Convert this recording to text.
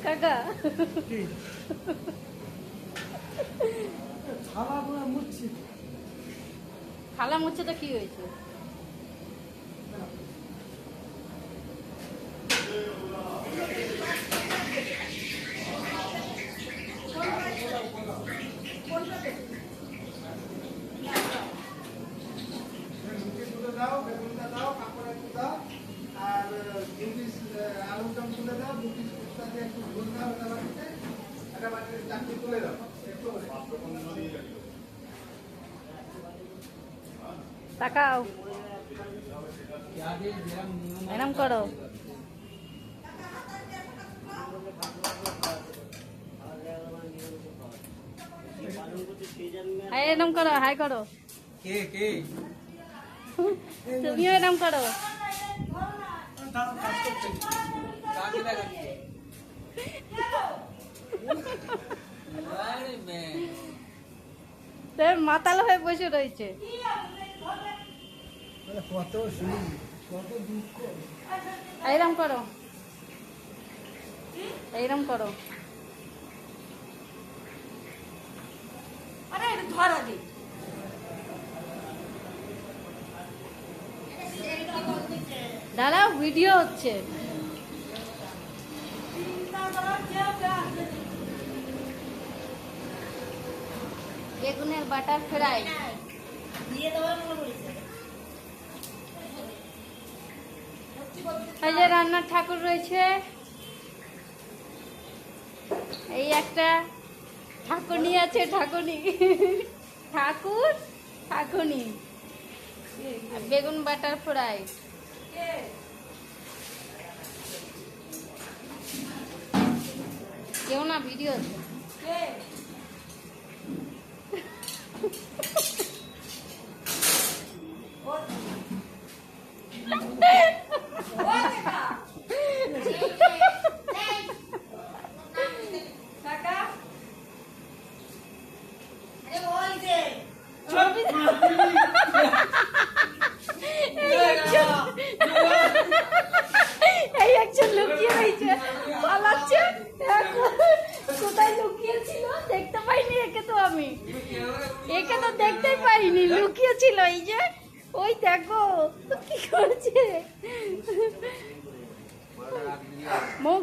কাকা থালা মুচ্ছে তো কি হয়েছে? তাকাও, এরম করো। এরম করো, হাই করো। তুমিও এরম করো। মাতাল হয়ে বসে রয়েছে। এইরম করো, এইরম করো। দাঁড়াও, ভিডিও হচ্ছে। বেগুনের বাটার ফ্রাই। এই যে রান্নার ঠাকুর রয়েছে, এই একটা ঠাকুরনি আছে, ঠাকুরনি ঠাকুর ঠাকুরনি, বেগুন বাটার ফ্রাই। কেউ না, ভিডিও আছে। এই একজন লুকিয়ে রয়েছে, পালাচ্ছে। কোথায় লুকিয়েছিল দেখতে পাইনি একে, তো আমি একে তো দেখতে পাইনি, লুকিয়েছিল। এই যে ওই দেখো কি করছে, মুখ